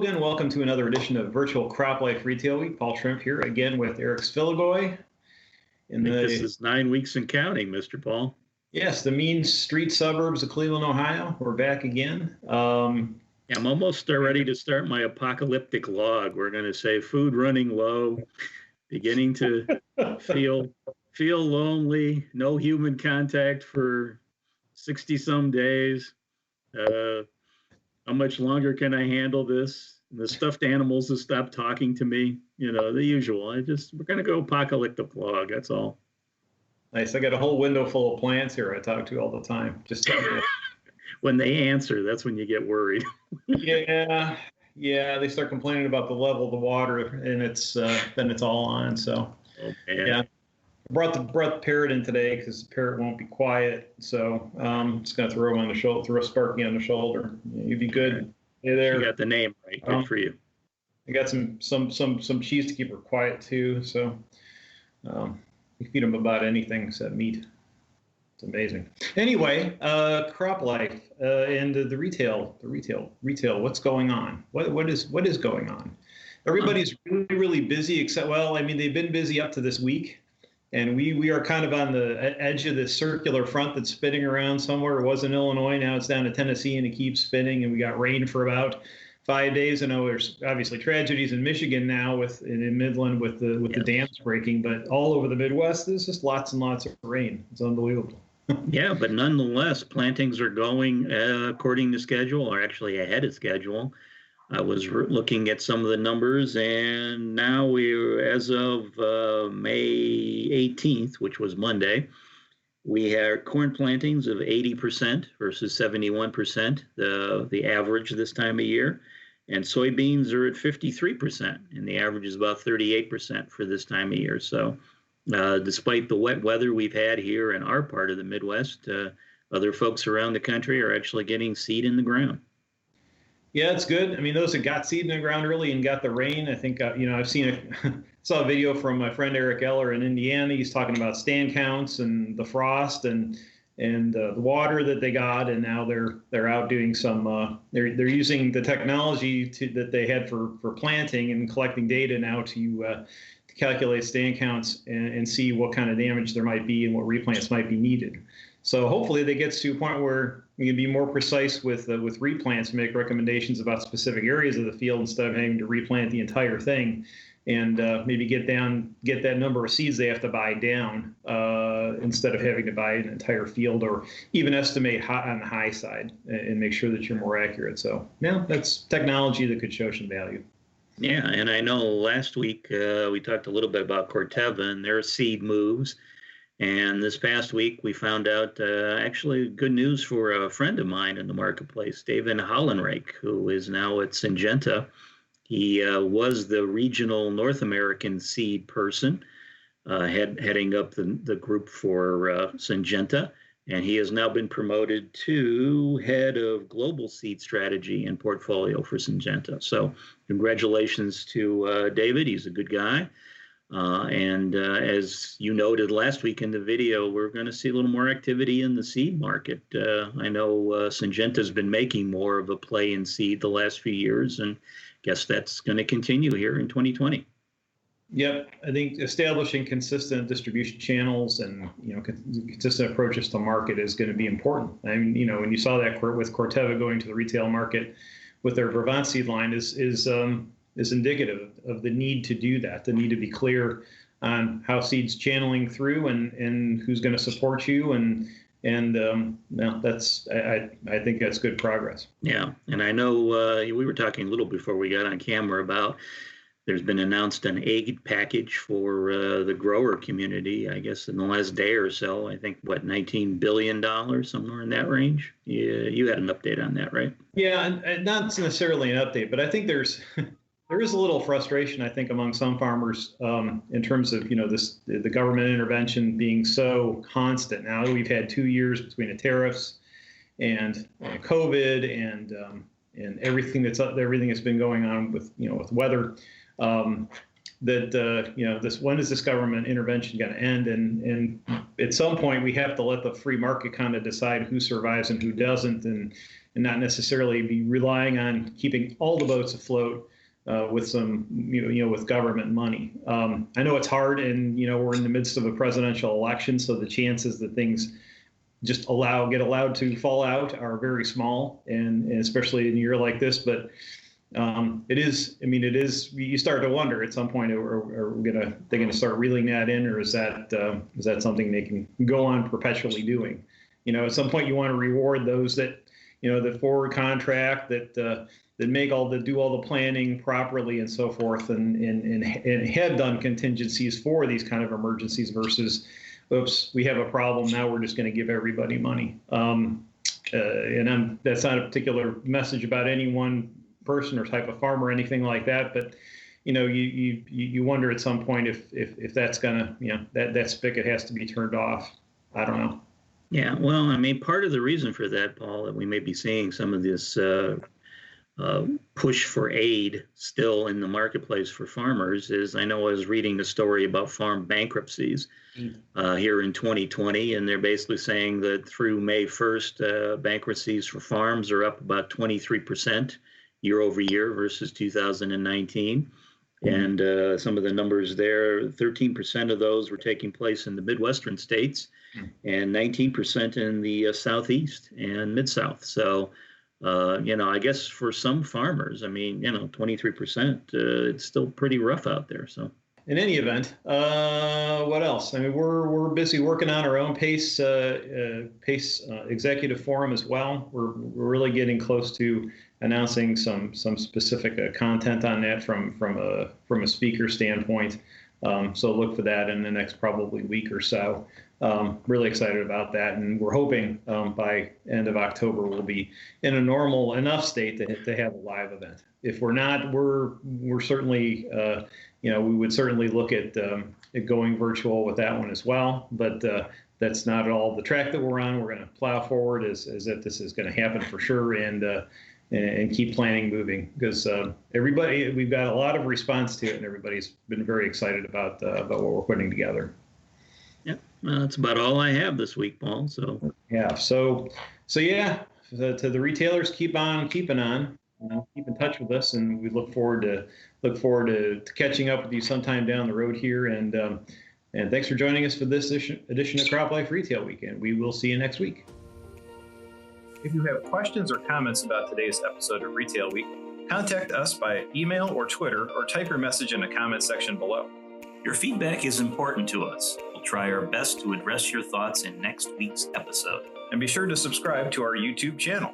again. Welcome to another edition of Virtual CropLife Retail Week. Paul Schrimpf here again with Eric Sfiligoj. This is 9 weeks and counting, Mr. Paul. Yes, the mean street suburbs of Cleveland, Ohio. We're back again. I'm almost ready to start my apocalyptic log. We're going to say food running low, beginning to feel lonely, no human contact for 60-some days. How much longer can I handle this? The stuffed animals have stopped talking to me. You know, the usual. We're going to go apocalyptic log. That's all. Nice. I got a whole window full of plants here I talk to all the time. Just when they answer, that's when you get worried. Yeah. They start complaining about the level of the water, and then it's all on. So, yeah. Brought the parrot in today because the parrot won't be quiet. So just gonna throw him on the shoulder, throw Sparky on the shoulder. You'd be good. Hey there. You got the name right. Good for you. I got some cheese to keep her quiet too. So we feed them about anything except meat. It's amazing. Anyway, CropLife and the retail. What's going on? What is going on? Everybody's really busy except, well, I mean, they've been busy up to this week. And we are kind of on the edge of this circular front that's spinning around somewhere. It was in Illinois, now it's down to Tennessee, and it keeps spinning. And we got rain for about 5 days. I know there's obviously tragedies in Michigan now in Midland with the dams breaking, but all over the Midwest, there's just lots and lots of rain. It's unbelievable. Yeah, but nonetheless, plantings are going according to schedule, or actually ahead of schedule. I was looking at some of the numbers, and now as of May 18th, which was Monday, we had corn plantings of 80% versus 71%, the average this time of year. And soybeans are at 53%, and the average is about 38% for this time of year. So despite the wet weather we've had here in our part of the Midwest, other folks around the country are actually getting seed in the ground. Yeah, it's good. I mean, those that got seed in the ground early and got the rain, I think, I've saw a video from my friend Eric Eller in Indiana. He's talking about stand counts and the frost and the water that they got, and now they're out doing some. They're using the technology that they had for planting and collecting data now to calculate stand counts and see what kind of damage there might be and what replants might be needed. So hopefully they get to a point where we can be more precise with replants, make recommendations about specific areas of the field instead of having to replant the entire thing, and maybe get that number of seeds they have to buy down instead of having to buy an entire field, or even estimate on the high side and make sure that you're more accurate. So yeah, that's technology that could show some value. Yeah, and I know last week we talked a little bit about Corteva and their seed moves. And this past week, we found out actually good news for a friend of mine in the marketplace, David Hollenreich, who is now at Syngenta. He was the regional North American seed person, heading up the group for Syngenta. And he has now been promoted to head of global seed strategy and portfolio for Syngenta. So congratulations to David. He's a good guy. And as you noted last week in the video, we're going to see a little more activity in the seed market. I know Syngenta's been making more of a play in seed the last few years, and guess that's going to continue here in 2020. Yep, I think establishing consistent distribution channels and consistent approaches to market is going to be important. I mean, when you saw that with Corteva going to the retail market with their Brevant seed line is indicative of the need to do that, the need to be clear on how seed's channeling through and who's going to support you. And that's, I think that's good progress. Yeah. And I know we were talking a little before we got on camera about there's been announced an aid package for the grower community, I guess, in the last day or so. I think, $19 billion, somewhere in that range? Yeah, you had an update on that, right? Yeah, and not necessarily an update, but I think there is a little frustration, I think, among some farmers in terms of the government intervention being so constant. Now we've had 2 years between the tariffs and COVID and everything that's been going on with with weather. that when is this government intervention going to end? And at some point we have to let the free market kind of decide who survives and who doesn't, and not necessarily be relying on keeping all the boats afloat with some with government money. I know it's hard, and we're in the midst of a presidential election, so the chances that things just get allowed to fall out are very small, and especially in a year like this. But it is. You start to wonder at some point: are they gonna start reeling that in, or is that something they can go on perpetually doing? At some point you want to reward those that the forward contract that do all the planning properly and so forth, and had done contingencies for these kind of emergencies versus, oops, we have a problem, now we're just going to give everybody money. That's not a particular message about any one person or type of farm or anything like that, but you wonder at some point if that's gonna that spigot has to be turned off. I don't know. Yeah, well, part of the reason for that, Paul, that we may be seeing some of this push for aid still in the marketplace for farmers is, I know I was reading a story about farm bankruptcies here in 2020, and they're basically saying that through May 1st, bankruptcies for farms are up about 23% year over year versus 2019. And some of the numbers there, 13% of those were taking place in the Midwestern states and 19% in the Southeast and Mid-South. So, I guess for some farmers, 23%, it's still pretty rough out there. So, in any event, what else? We're busy working on our own PACE executive forum as well. We're really getting close to announcing some specific content on that from a speaker standpoint. So look for that in the next probably week or so. Really excited about that, and we're hoping by end of October we'll be in a normal enough state to have a live event. If we're not, we're certainly we would certainly look at going virtual with that one as well. But that's not at all the track that we're on. We're going to plow forward as if this is going to happen for sure, and keep planning moving, because we've got a lot of response to it, and everybody's been very excited about what we're putting together. Yeah, well, that's about all I have this week, Paul. So yeah, so yeah, to the retailers, keep on keeping on. Keep in touch with us, and we look forward to catching up with you sometime down the road here. And thanks for joining us for this edition of CropLife Retail Weekend. We will see you next week. If you have questions or comments about today's episode of Retail Week, contact us by email or Twitter, or type your message in the comment section below. Your feedback is important to us. We'll try our best to address your thoughts in next week's episode. And be sure to subscribe to our YouTube channel.